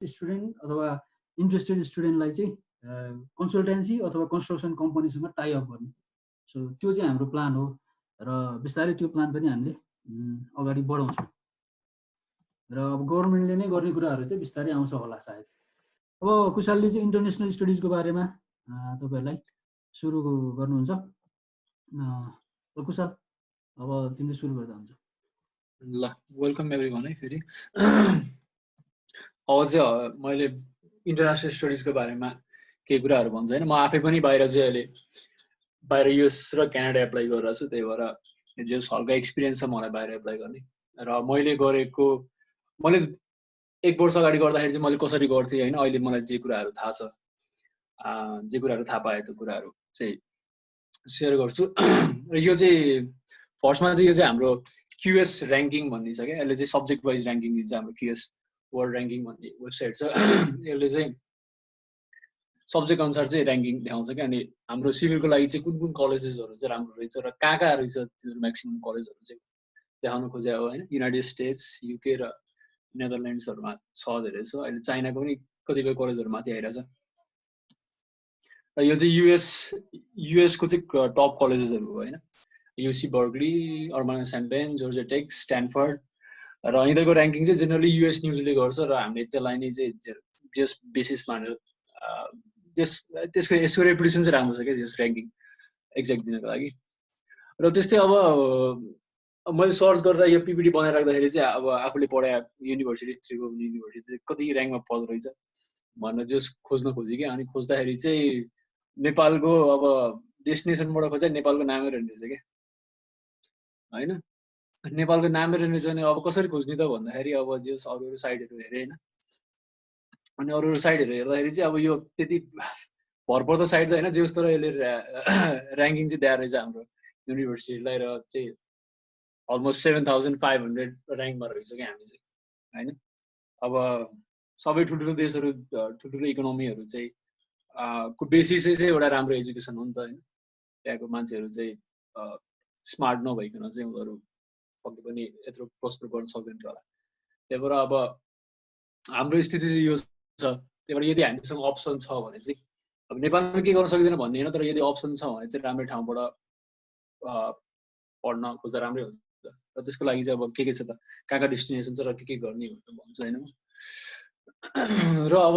Student अथवा interested स्टुडेन्टलाई चाहिँ consultancy अथवा कन्स्ट्रक्सन कम्पनीसँग टाइ अप गर्ने। सो त्यो चाहिँ हाम्रो प्लान हो र बिस्तारै त्यो प्लान पनि हामीले अगाडि बढाउँछौँ र अब गभर्मेन्टले नै गर्ने कुराहरू चाहिँ बिस्तारै आउँछ होला सायद। अब कुशालले चाहिँ इन्टरनेसनल स्टडिजको बारेमा तपाईँहरूलाई सुरु गर्नुहुन्छ। कुशाल अब तिमीले सुरु गर्दा हुन्छ। ल वेलकम एभ्रिवान है। फेरि अब चाहिँ मैले इन्टरनेसनल स्टडिजको बारेमा केही कुराहरू भन्छु होइन। म आफै पनि बाहिर चाहिँ अहिले बाहिर युएस र क्यानाडा एप्लाई गरिरहेको छु, त्यही भएर जे हल्का एक्सपिरियन्स छ मलाई बाहिर एप्लाई गर्ने। र मैले गरेको मैले 1 वर्ष अगाडि गर्दाखेरि चाहिँ मैले कसरी गर्थेँ होइन, अहिले मलाई जे कुराहरू थाहा छ, जे कुराहरू थाहा पाएँ त्यो कुराहरू चाहिँ सेयर गर्छु। र यो चाहिँ फर्स्टमा चाहिँ यो चाहिँ हाम्रो क्युएस ऱ्याङ्किङ भन्ने छ क्या। यसले चाहिँ सब्जेक्ट वाइज ऱ्याङ्किङ दिन्छ। हाम्रो क्युएस वर्ल्ड ऱ्याङ्किङ भन्ने वेबसाइट छ। यसले चाहिँ सब्जेक्ट अनुसार चाहिँ ऱ्याङ्किङ देखाउँछ क्या। अनि हाम्रो सिभिलको लागि चाहिँ कुन कुन कलेजेसहरू चाहिँ राम्रो रहेछ र कहाँ रहेछ त्यो म्याक्सिमम् कलेजहरू चाहिँ देखाउन खोजे हो होइन। युनाइटेड स्टेट्स, युके र नेदरल्यान्ड्सहरूमा छ धेरै छ। अहिले चाइनाको पनि कतिपय कलेजहरू माथि आइरहेछ। र यो चाहिँ युएसको चाहिँ टप कलेजेसहरू हो होइन। UC Berkeley, Urbana Champaign, Georgia Tech, Stanford. र यिनीहरूको ऱ्याङ्किङ चाहिँ जेनरली युएस न्युजले गर्छ र हामीले त्यसलाई नै चाहिँ जस बेसिस मानेर त्यसको यसको रेपुटेसन चाहिँ राम्रो छ क्या जस ऱ्याङ्किङ एक्ज्याक्ट दिनको लागि। र त्यस्तै अब मैले सर्च गर्दा यो पिपिटी बनाइराख्दाखेरि चाहिँ अब आफूले पढाए युनिभर्सिटी, त्रिभुवन युनिभर्सिटी चाहिँ कति ऱ्याङ्कमा पर्दो रहेछ भनेर जस खोज्न खोजेँ क्या। अनि खोज्दाखेरि चाहिँ नेपालको अब डेस्टिनेसनबाट खोज्दा नेपालको नामै रहने रहेछ क्या होइन। नेपालको नामै रहने रहेछ भने अब कसरी खोज्ने त भन्दाखेरि अब जस अरू साइटहरू हेरेँ होइन। अनि अरू साइटहरू हेर्दाखेरि चाहिँ अब यो त्यति भरपर्दो साइट त होइन, जस तर यसले ऱ्याङ्किङ चाहिँ दिएर रहेछ हाम्रो युनिभर्सिटीलाई। र चाहिँ अलमोस्ट 7500 ऱ्याङ्कमा रहेछ क्या हामी चाहिँ होइन। अब सबै ठुल्ठुलो देशहरू, ठुल्ठुलो इकोनोमीहरू चाहिँ को बेसिसै चाहिँ एउटा राम्रो एजुकेसन हो नि त होइन। त्यहाँको मान्छेहरू चाहिँ स्मार्ट नभइकन चाहिँ उनीहरू पक्कै पनि यत्रो प्रस्पर गर्न सक्दैन होला। त्यही भएर अब हाम्रो स्थिति चाहिँ यो छ। त्यही भएर यदि हामीसँग अप्सन छ भने चाहिँ अब नेपालमा के गर्न सकिँदैन भन्ने होइन, तर यदि अप्सन छ भने चाहिँ राम्रै ठाउँबाट पढ्न खोज्दा राम्रै हुन्छ। र त्यसको लागि चाहिँ अब के छ त, कहाँ डेस्टिनेसन छ र के गर्ने भनेर भन्छु होइन। र अब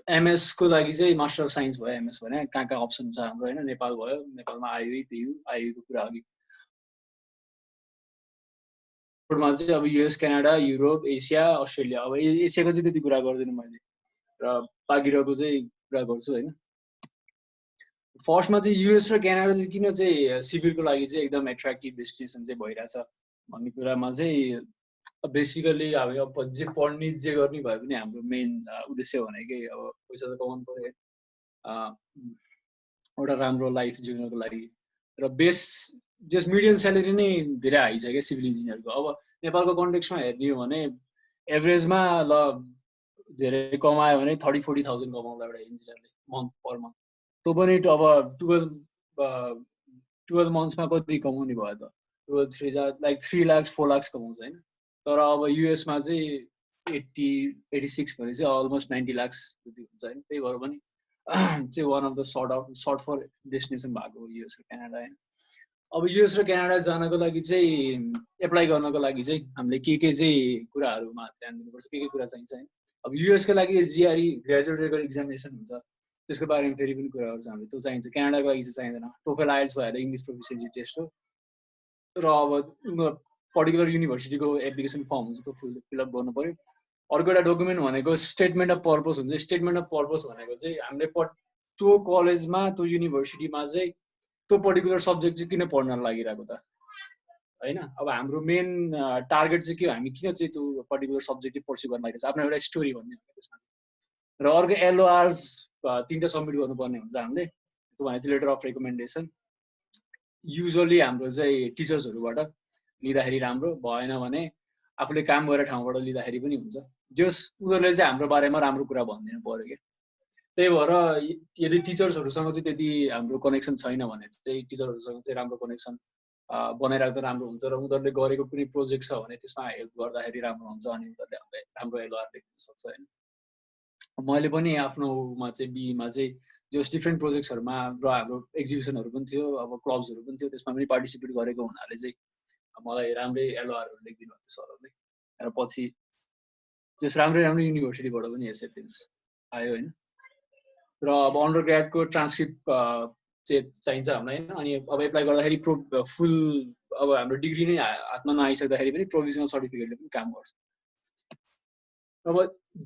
एमएसको लागि चाहिँ मास्टर अफ साइन्स भयो, एमएस भने कहाँ अप्सन छ हाम्रो होइन। नेपाल भयो, नेपालमा आइयु, पियु, आइयुको कुरा अघि चाहिँ अब US, Canada, Europe, Asia, Australia. अब एसियाको चाहिँ त्यति कुरा गर्दिनँ मैले र बाँकीहरूको चाहिँ कुरा गर्छु होइन। फर्स्टमा चाहिँ युएस र क्यानाडा चाहिँ किन चाहिँ सिभिलको लागि चाहिँ एकदम एट्र्याक्टिभ डेस्टिनेसन चाहिँ भइरहेछ भन्ने कुरामा चाहिँ बेसिकली अब जे पढ्ने जे गर्ने भए पनि हाम्रो मेन उद्देश्य भनेकै अब पैसा त कमाउनु पर्यो, एउटा राम्रो लाइफ जिउनको लागि। र बेस जस मिडियम स्यालेरी नै धेरै हाई छ क्या सिभिल इन्जिनियरको। अब नेपालको कन्टेक्स्टमा हेर्ने हो भने एभरेजमा ल धेरै कमायो भने 30-40,000 कमाउँला एउटा इन्जिनियरले मन्थ पर मन्थ। त्यो पनि अब 12 मन्थ्समा कति कमाउने भयो त, 3 लाख 4 लाख कमाउँछ होइन। तर अब युएसमा चाहिँ 86 भने चाहिँ अलमोस्ट 90 लाख जति हुन्छ होइन। त्यही भएर पनि चाहिँ one of the sought for destination भएको हो युएस र क्यानाडा होइन। अब युएस र क्यानाडा जानको लागि चाहिँ एप्लाई गर्नको लागि चाहिँ हामीले के चाहिँ कुराहरूमा ध्यान दिनुपर्छ, के कुरा चाहिन्छ होइन। अब युएसको लागि जिआरई, ग्रेजुएट रेगुलर एक्जामिनेसन हुन्छ, त्यसको बारेमा फेरि पनि कुरा गर्छ हामीले, त्यो चाहिन्छ। क्यानाडाको लागि चाहिँ चाहिँदैन। टोफेल आइएल्स भएर इङ्ग्लिस प्रोफिसिएन्सी टेस्ट हो। र अब पर्टिकुलर युनिभर्सिटीको एप्लिकेसन फर्म हुन्छ, त्यो फिलअप गर्नु पर्यो। अर्को एउटा डकुमेन्ट भनेको स्टेटमेन्ट अफ पर्पस हुन्छ। स्टेटमेन्ट अफ पर्पस भनेको चाहिँ हामीले त्यो कलेजमा, त्यो युनिभर्सिटीमा चाहिँ त्यो पर्टिकुलर सब्जेक्ट चाहिँ किन पढ्न लागिरहेको त होइन। अब हाम्रो मेन टार्गेट चाहिँ के हो, हामी किन चाहिँ त्यो पर्टिकुलर सब्जेक्ट चाहिँ पर्स्यु गर्न लागिरहेको छ, आफ्नो एउटा स्टोरी भन्ने हो त्यसमा। र अर्को एलओआर्स 3टा सब्मिट गर्नुपर्ने हुन्छ हामीले। त्यो भने चाहिँ लेटर अफ रेकमेन्डेसन। युजली हाम्रो चाहिँ टिचर्सहरूबाट लिँदाखेरि राम्रो, भएन भने आफूले काम गरेर ठाउँबाट लिँदाखेरि पनि हुन्छ। जस उनीहरूले चाहिँ हाम्रो बारेमा राम्रो कुरा भनिदिनु पर्यो क्या। त्यही भएर यदि टिचर्सहरूसँग चाहिँ त्यति हाम्रो कनेक्सन छैन भने चाहिँ टिचरहरूसँग चाहिँ राम्रो कनेक्सन बनाइराख्दा राम्रो हुन्छ। र उनीहरूले गरेको कुनै प्रोजेक्ट छ भने त्यसमा हेल्प गर्दाखेरि राम्रो हुन्छ। अनि उनीहरूले हामीलाई राम्रो एलओआर लेख्न सक्छ होइन। मैले पनि आफ्नोमा चाहिँ बीमा चाहिँ जस डिफ्रेन्ट प्रोजेक्ट्सहरूमा र हाम्रो एक्जिबिसनहरू पनि थियो, अब क्लब्सहरू पनि थियो, त्यसमा पनि पार्टिसिपेट गरेको हुनाले चाहिँ मलाई राम्रै एलओआरहरू लेखिदिनु भएको सरहरूले। र पछि जस राम्रै युनिभर्सिटीबाट पनि एक्सेप्टेन्स आयो होइन। र अब अन्डर ग्रेडको ट्रान्सक्रिप्ट चाहिँ चाहिन्छ हामीलाई होइन। अनि अब एप्लाई गर्दाखेरि फुल अब हाम्रो डिग्री नै हातमा नआइसक्दाखेरि पनि प्रोभिजनल सर्टिफिकेटले पनि काम गर्छ। अब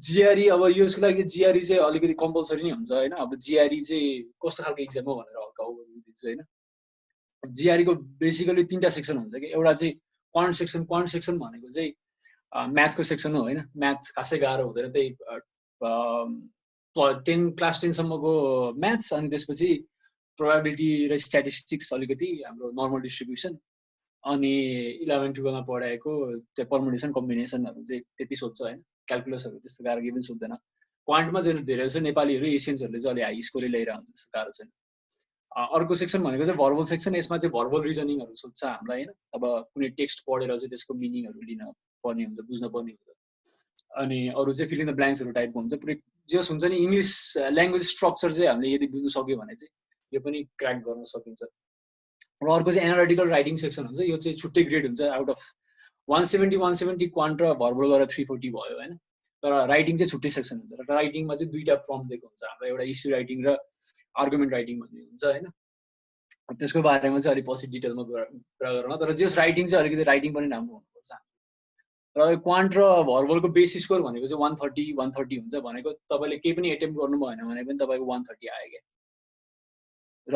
जिआरई, अब यसको लागि जिआरई चाहिँ अलिकति कम्पलसरी नै हुन्छ होइन। अब जिआरई चाहिँ कस्तो खालको इक्जाम हो भनेर हल्का ओभरभ्यू दिन्छु होइन। जिआरईको बेसिकली 3टा सेक्सन हुन्छ कि। एउटा चाहिँ क्वान्ट सेक्सन भनेको चाहिँ म्याथको सेक्सन हो होइन। म्याथ खासै गाह्रो हुँदैन, त्यही क्लास 10 सम्मको म्याथ्स, अनि त्यसपछि प्रोबेबिलिटी र स्ट्याटिस्टिक्स अलिकति हाम्रो नर्मल डिस्ट्रिब्युसन, अनि 11-12मा पढाएको त्यो पर्मुटेसन कम्बिनेसनहरू चाहिँ त्यति सोध्छ होइन। क्यालकुलसहरू त्यस्तो गाह्रो केही पनि सोध्दैन। क्वान्टमा चाहिँ धेरै जस्तो नेपालीहरू एसियन्सहरूले चाहिँ अलि हाई स्कोरै ल्याइरहेको हुन्छ, त्यस्तो गाह्रो छैन। अर्को सेक्सन भनेको चाहिँ भर्बल सेक्सन। यसमा चाहिँ भर्बल रिजनिङहरू सोध्छ हामीलाई होइन। अब कुनै टेक्स्ट पढेर चाहिँ त्यसको मिनिङहरू लिन पर्ने हुन्छ, बुझ्न पर्ने हुन्छ। अनि अरू चाहिँ फिल इन द ब्ल्याङ्क्सहरू टाइपको हुन्छ। पुरै जस हुन्छ नि इङ्ग्लिस ल्याङ्ग्वेज स्ट्रक्चर चाहिँ हामीले यदि बुझ्नु सक्यो भने चाहिँ यो पनि क्र्याक गर्न सकिन्छ। र अर्को चाहिँ एनालिटिकल राइटिङ सेक्सन हुन्छ। यो चाहिँ छुट्टै ग्रेड हुन्छ। आउट अफ 170 क्वान्ट र भर्बल गरेर 340 भयो होइन। तर राइटिङ चाहिँ छुट्टै सेक्सन हुन्छ। र राइटिङमा चाहिँ 2टा प्रम्प्ट दिएको हुन्छ हामीलाई, एउटा इस्यु राइटिङ र आर्गुमेन्ट राइटिङ भन्ने हुन्छ होइन। त्यसको बारेमा चाहिँ अलिक पछि डिटेलमा कुरा गरौँ। तर जस राइटिङ चाहिँ अलिकति राइटिङ पनि राम्रो हुनुपर्छ। र क्वान्ट र भर्बलको बेस स्कोर भनेको चाहिँ 130 हुन्छ। भनेको तपाईँले केही पनि एटेम्प गर्नु भएन भने पनि तपाईँको 130 आयो क्या। र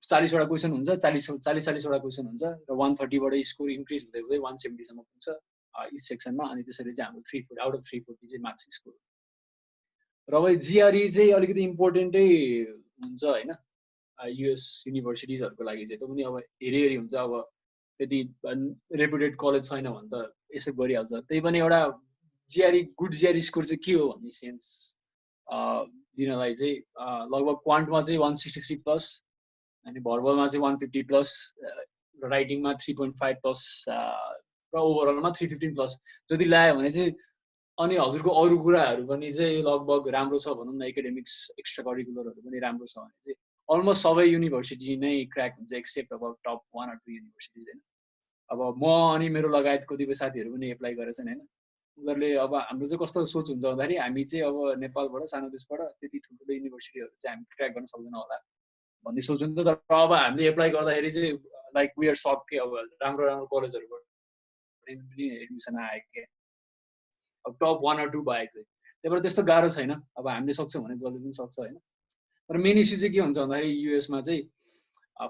40वटा क्वेसन हुन्छ, 40-40वटा क्वेसन हुन्छ। र 130बाट स्कोर इन्क्रिज हुँदै हुँदै 170सम्म पुग्छ इच सेक्सनमा। अनि त्यसरी चाहिँ हाम्रो 340 आउट अफ 340 चाहिँ मार्क्स स्कोर। र अब जिआरई चाहिँ अलिकति इम्पोर्टेन्टै हुन्छ होइन युएस युनिभर्सिटिजहरूको लागि चाहिँ। त्यो पनि अब हेरी हुन्छ। अब त्यति रेपुटेड कलेज छैन भने त यसो गरिहाल्छ। त्यही पनि एउटा जिआरई गुड जिआरई स्कोर चाहिँ के हो भन्ने सेन्स दिनलाई चाहिँ लगभग क्वान्टमा चाहिँ 163+, अनि भर्बलमा चाहिँ 150+, र राइटिङमा 3.5+, र ओभरअलमा 315+ जति ल्यायो भने चाहिँ अनि हजुरको अरू कुराहरू पनि चाहिँ लगभग राम्रो छ भनौँ न। एकाडेमिक्स एक्स्ट्रा करिकुलरहरू पनि राम्रो छ भने चाहिँ अलमोस्ट सबै युनिभर्सिटी नै क्र्याक हुन्छ, एक्सेप्ट अब टप 1 or 2 युनिभर्सिटिज होइन। अब म अनि मेरो लगायत कतिपय साथीहरू पनि एप्लाई गरेछन् होइन। उनीहरूले अब हाम्रो चाहिँ कस्तो सोच हुन्छ भन्दाखेरि हामी चाहिँ अब नेपालबाट सानो देशबाट त्यति ठुल्ठुलो युनिभर्सिटीहरू चाहिँ हामी क्र्याक गर्न सक्दैनौँ होला भन्ने सोच हुन्छ। तर अब हामीले एप्लाई गर्दाखेरि चाहिँ लाइक वी आर सक के अब राम्रो कलेजहरूबाट पनि एडमिसन आयो क्या। अब टप 1 or 2 बाहेक चाहिँ। त्यही भएर त्यस्तो गाह्रो छैन। अब हामीले सक्छौँ भने जसले पनि सक्छ होइन। तर मेन इस्यु चाहिँ के हुन्छ भन्दाखेरि युएसमा चाहिँ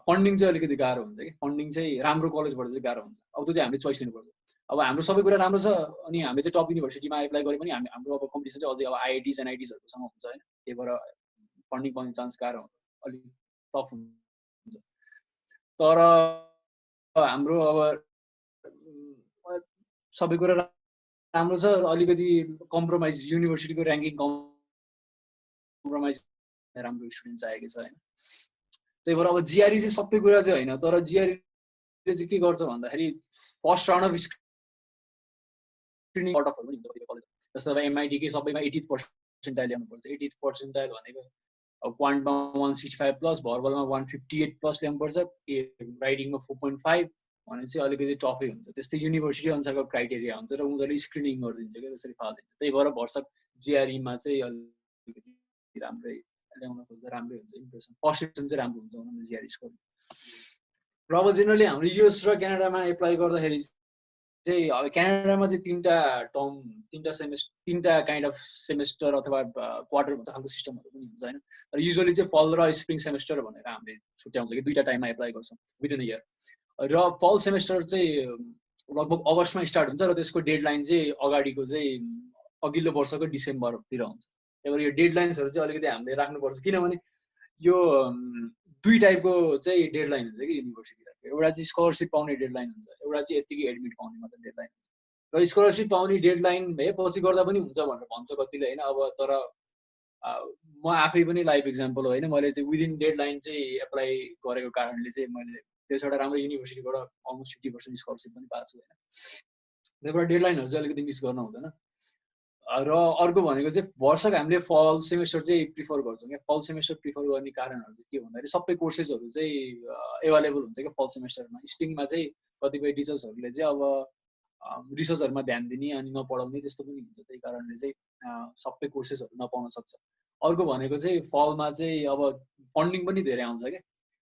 फन्डिङ चाहिँ अलिकति गाह्रो हुन्छ कि। फन्डिङ चाहिँ राम्रो कलेजबाट चाहिँ गाह्रो हुन्छ। अब त्यो चाहिँ हामीले चोइस लिनुपर्छ। अब हाम्रो सबै कुरा राम्रो छ अनि हामीले चाहिँ टप युनिभर्सिटीमा एप्लाई गरे पनि हाम्रो अब कम्पिटिसन चाहिँ अझै अब आइआइटिज एनआइटिजहरूसँग हुन्छ होइन। त्यही भएर फन्डिङ पाउने चान्स गाह्रो हुन्छ, अलिक टफ हुन्छ। तर हाम्रो अब सबै कुरा राम्रो छ। अलिकति कम्प्रोमाइज युनिभर्सिटीको ऱ्याङ्किङ कम्प्रोमाइज राम्रो स्टुडेन्ट चाहिएको छ होइन। त्यही भएर अब जिआरई चाहिँ सबै कुरा चाहिँ होइन। तर जिआरई चाहिँ के गर्छ भन्दाखेरि first round of screening cut अफहरू पनि हुन्छ कलेज। जस्तो अब एमआइटीकै सबैमा 80th पर्सेन्टाइल ल्याउनुपर्छ। 80th पर्सेन्टाइल भनेको अब क्वान्टमा 165+, भर्बलमा 158+ ल्याउनुपर्छ, राइटिङमा 4.5 भने चाहिँ अलिकति टफै हुन्छ। त्यस्तै युनिभर्सिटी अनुसारको क्राइटेरिया हुन्छ र उनीहरूले स्क्रिनिङ गरिदिन्छ क्या, त्यसरी फालिदिन्छ। त्यही भएर भर्सक जिआरईमा चाहिँ अलिकति राम्रै ल्याउन खोज्दा राम्रै हुन्छ इम्प्रेसन। पर्सेप्सन चाहिँ राम्रो हुन्छ उनीहरूले जिआरई स्कोर। र अब जेनरली हाम्रो युएस र क्यानाडामा एप्लाई गर्दाखेरि चाहिँ अब क्यानाडामा चाहिँ 3टा काइन्ड अफ सेमेस्टर अथवा क्वार्टर भन्छ खालको सिस्टमहरू पनि हुन्छ होइन। तर युजली चाहिँ फल र स्प्रिङ सेमेस्टर भनेर हामीले छुट्याउँछ कि 2टा टाइममा एप्लाई गर्छौँ विदिन अ इयर। र फल सेमेस्टर चाहिँ लगभग अगस्तमा स्टार्ट हुन्छ र त्यसको डेडलाइन चाहिँ अगाडिको चाहिँ अघिल्लो वर्षको डिसेम्बरतिर हुन्छ। त्यही भएर यो डेडलाइन्सहरू चाहिँ अलिकति हामीले राख्नुपर्छ। किनभने यो 2 टाइपको चाहिँ डेडलाइन हुन्छ कि युनिभर्सिटीहरूको। एउटा चाहिँ स्कलरसिप पाउने डेडलाइन हुन्छ, एउटा चाहिँ यतिकै एडमिट पाउने मात्र डेडलाइन हुन्छ। र स्कलरसिप पाउने डेडलाइन पछि गर्दा पनि हुन्छ भनेर भन्छ कतिले होइन। अब तर म आफै पनि लाइभ इक्जाम्पल होइन। मैले चाहिँ विदिन डेडलाइन चाहिँ एप्लाई गरेको कारणले चाहिँ मैले त्यसबाट राम्रो युनिभर्सिटीबाट अलमोस्ट 50% स्कलरसिप पनि पाएको छु होइन। त्यही भएर डेडलाइनहरू चाहिँ अलिकति मिस गर्न हुँदैन। र अर्को भनेको चाहिँ वर्षको हामीले फल सेमेस्टर चाहिँ प्रिफर गर्छौँ क्या। फल सेमेस्टर प्रिफर गर्ने कारणहरू चाहिँ के भन्दाखेरि सबै कोर्सेसहरू चाहिँ एभाइलेबल हुन्छ क्या फल सेमेस्टरमा। स्प्रिङमा चाहिँ कतिपय टिचर्सहरूले चाहिँ अब रिसर्चहरूमा ध्यान दिने अनि नपढाउने त्यस्तो पनि हुन्छ, त्यही कारणले चाहिँ सबै कोर्सेसहरू नपाउन सक्छ। अर्को भनेको चाहिँ फलमा चाहिँ अब फन्डिङ पनि धेरै आउँछ क्या।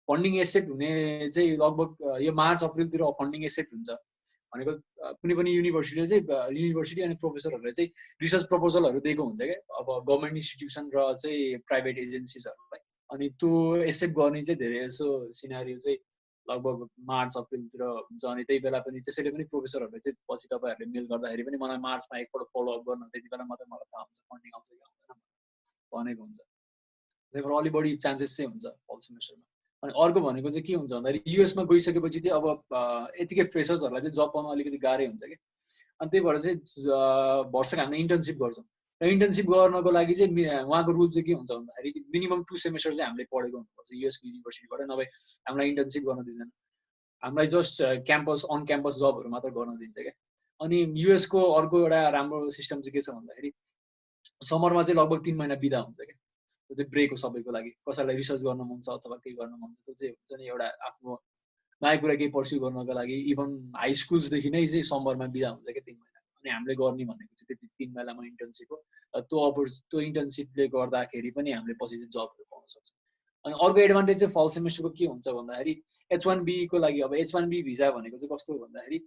फन्डिङ एक्सेप्ट हुने चाहिँ लगभग यो मार्च अप्रिलतिर फन्डिङ एक्सेप्ट हुन्छ भनेको कुनै पनि युनिभर्सिटीले चाहिँ युनिभर्सिटी अनि प्रोफेसरहरूले चाहिँ रिसर्च प्रपोजलहरू दिएको हुन्छ क्या अब गभर्मेन्ट इन्स्टिट्युसन र चाहिँ प्राइभेट एजेन्सिजहरूलाई। अनि त्यो एक्सेप्ट गर्ने चाहिँ धेरै जसो सिनारियो चाहिँ लगभग मार्च अप्रिलतिर हुन्छ। अनि त्यही बेला पनि त्यसैले पनि प्रोफेसरहरूले चाहिँ पछि तपाईँहरूले मेल गर्दाखेरि पनि मलाई मार्चमा एकपल्ट फलोअप गर्न, त्यति बेला मात्रै मलाई थाहा हुन्छ फन्डिङ आउँछ कि आउँदैन भनेको हुन्छ। त्यही भएर अलिक बढी चान्सेस चाहिँ हुन्छ फल सेमेस्टरमा। अनि अर्को भनेको चाहिँ के हुन्छ भन्दाखेरि युएसमा गइसकेपछि चाहिँ अब यतिकै फ्रेसर्सहरूलाई चाहिँ जब पाउन अलिकति गाह्रै हुन्छ कि। अनि त्यही भएर चाहिँ वर्षको हामीले इन्टर्नसिप गर्छौँ र इन्टर्नसिप गर्नको लागि चाहिँ उहाँको रुल चाहिँ के हुन्छ भन्दाखेरि मिनिमम 2 सेमेस्टर चाहिँ हामीले पढेको हुनुपर्छ युएसको युनिभर्सिटीबाट, नभए हामीलाई इन्टर्नसिप गर्न दिँदैन। हामीलाई जस्ट क्याम्पस अन क्याम्पस जबहरू मात्र गर्न दिन्छ क्या। अनि युएसको अर्को एउटा राम्रो सिस्टम चाहिँ के छ भन्दाखेरि समरमा चाहिँ लगभग 3 महिना बिदा हुन्छ क्या। त्यो चाहिँ ब्रेक हो सबैको लागि। कसैलाई रिसर्च गर्न मन छ अथवा केही गर्न मन छ त्यो चाहिँ हुन्छ नि एउटा आफ्नो नयाँ कुरा केही पर्स्यु गर्नको लागि। इभन हाई स्कुल्सदेखि नै चाहिँ समरमा बिदा हुन्छ क्या 3 महिना। अनि हामीले गर्ने भनेको चाहिँ त्यति 3 महिनामा इन्टर्नसिप हो। त्यो इन्टर्नसिपले गर्दाखेरि पनि हामीले पछि चाहिँ जबहरू पाउन सक्छौँ। अनि अर्को एडभान्टेज चाहिँ फल सेमेस्टरको के हुन्छ भन्दाखेरि H1B को लागि अब H1B भिजा भनेको चाहिँ कस्तो हो भन्दाखेरि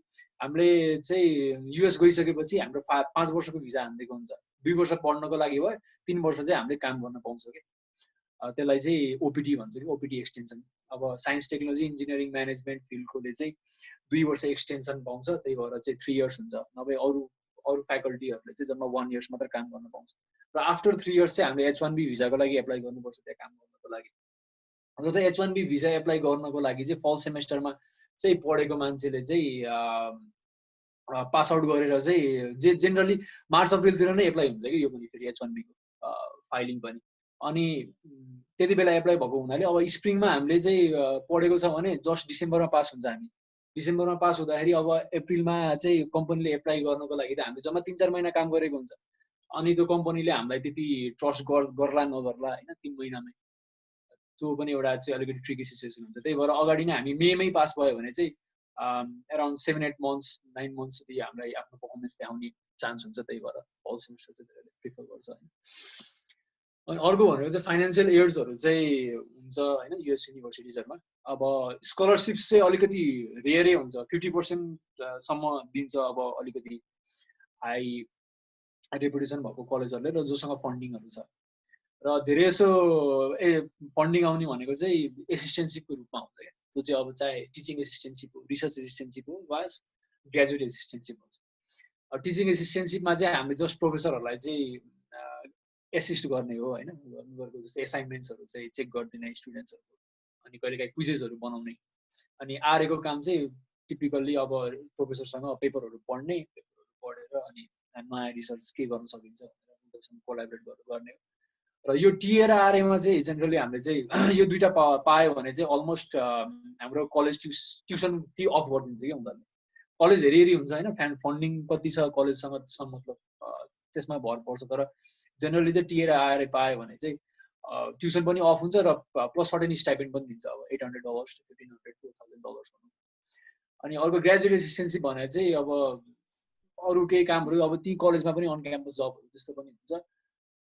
हामीले चाहिँ युएस गइसकेपछि हाम्रो 5 वर्षको भिजा हानिदिएको हुन्छ। 2 वर्ष पढ्नको लागि भयो, 3 वर्ष चाहिँ हामीले काम गर्न पाउँछौँ कि। त्यसलाई चाहिँ ओपिटी भन्छ कि, ओपिटी एक्सटेन्सन। अब साइन्स टेक्नोलोजी इन्जिनियरिङ म्यानेजमेन्ट फिल्डकोले चाहिँ 2 वर्ष एक्सटेन्सन पाउँछ, त्यही भएर चाहिँ 3 इयर्स हुन्छ। नभए अरू फ्याकल्टीहरूले चाहिँ जम्मा 1 इयर्स मात्र काम गर्न पाउँछ। र आफ्टर 3 इयर्स चाहिँ हामीले H1B भिजाको लागि एप्लाई गर्नुपर्छ त्यहाँ काम गर्नको लागि। अन्त चाहिँ H1B भिजा एप्लाई गर्नको लागि चाहिँ फल सेमेस्टरमा चाहिँ पढेको मान्छेले चाहिँ पास आउट गरेर चाहिँ जेनरली मार्च अप्रिलतिर नै एप्लाई हुन्छ कि यो पनि फेरि H1B को फाइलिङ पनि। अनि त्यति बेला एप्लाई भएको हुनाले अब स्प्रिङमा हामीले चाहिँ पढेको छ भने जस्ट डिसेम्बरमा पास हुन्छ हामी। डिसेम्बरमा पास हुँदाखेरि अब एप्रिलमा चाहिँ कम्पनीले एप्लाई गर्नको लागि त हामीले जम्मा 3-4 महिना काम गरेको हुन्छ। अनि त्यो कम्पनीले हामीलाई त्यति ट्रस्ट गर्ला नगर्ला होइन 3 महिनामै, त्यो पनि एउटा चाहिँ अलिकति ट्रिकी सिचुएसन हुन्छ। त्यही भएर अगाडि नै हामी मेमै पास भयो भने चाहिँ अराउन्ड 7-8 मन्थ्स 9 मन्थ्स जति हामीलाई आफ्नो पर्फर्मेन्स देखाउने चान्स हुन्छ। त्यही भएर फल सेमेस्टर चाहिँ धेरै प्रिफर गर्छ होइन। अनि अर्को भनेको चाहिँ फाइनेन्सियल एड्सहरू चाहिँ हुन्छ होइन युएस युनिभर्सिटिजहरूमा। अब स्कलरसिप्स चाहिँ अलिकति रेयरै हुन्छ, 50% सम्म दिन्छ अब अलिकति हाई रेपुटेसन भएको कलेजहरूले र जोसँग फन्डिङहरू छ। र धेरै जसो फन्डिङ आउने भनेको चाहिँ एसिस्टेन्टसिपको रूपमा हुन्छ क्या। त्यो चाहिँ अब चाहे टिचिङ एसिस्टेन्टसिप हो, रिसर्च एसिस्टेन्टसिप हो वा ग्रेजुएट एसिस्टेन्टसिप हुन्छ। टिचिङ एसिस्टेन्टसिपमा चाहिँ हामीले जस्ट प्रोफेसरहरूलाई चाहिँ एसिस्ट गर्ने हो होइन। उनीहरूको जस्तै एसाइनमेन्ट्सहरू चाहिँ चेक गरिदिने स्टुडेन्ट्सहरूको, अनि कहिलेकाहीँ क्विजेसहरू बनाउने। अनि आरएको काम चाहिँ टिपिकल्ली अब प्रोफेसरसँग पेपरहरू पढ्ने, पेपरहरू पढेर अनि नयाँ रिसर्च के गर्न सकिन्छ भनेर उनीहरूसँग कोलाबरेट गर्ने हो। र यो टिए र आरएमा चाहिँ जेनरली हामीले चाहिँ यो दुईटा पायो भने चाहिँ अलमोस्ट हाम्रो कलेज ट्युसन फी अफ गरिदिन्छ कि उनीहरूले। कलेज हेरी हुन्छ होइन, फन्डिङ कति छ कलेजसँग त्यसमा मतलब त्यसमा भर पर्छ। तर जेनरली चाहिँ टिए र आरए पायो भने चाहिँ ट्युसन पनि अफ हुन्छ र प्लस सर्टेन स्टाइपेन्ड पनि दिन्छ, अब $800 $1,500 $2,000 भनौँ। अनि अर्को ग्रेजुएट एसिस्टेन्टसिप भने चाहिँ अब अरू केही कामहरू अब ती कलेजमा पनि अन क्याम्पस जबहरू त्यस्तो पनि हुन्छ